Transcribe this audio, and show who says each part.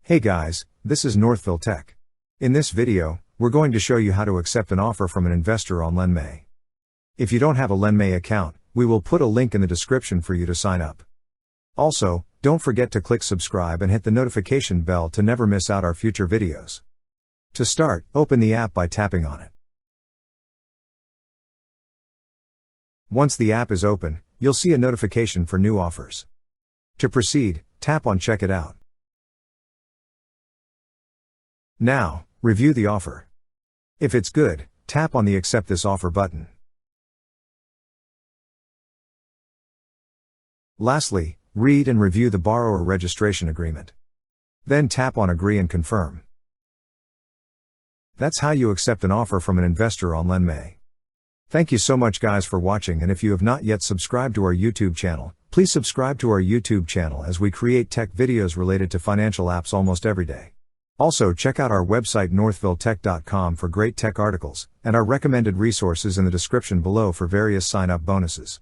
Speaker 1: Hey guys, this is Northville Tech. In this video, we're going to show you how to accept an offer from an investor on Lenme. If you don't have a Lenme account, we will put a link in the description for you to sign up. Also, don't forget to click subscribe and hit the notification bell to never miss out our future videos. To start, open the app by tapping on it. Once the app is open, you'll see a notification for new offers. To proceed, tap on Check It Out. Now, review the offer. If it's good, tap on the Accept This Offer button. Lastly, read and review the borrower registration agreement. Then tap on Agree and Confirm. That's how you accept an offer from an investor on Lenme. Thank you so much guys for watching, and if you have not yet subscribed to our YouTube channel, please subscribe to our YouTube channel as we create tech videos related to financial apps almost every day. Also check out our website northvilletech.com for great tech articles, and our recommended resources in the description below for various sign-up bonuses.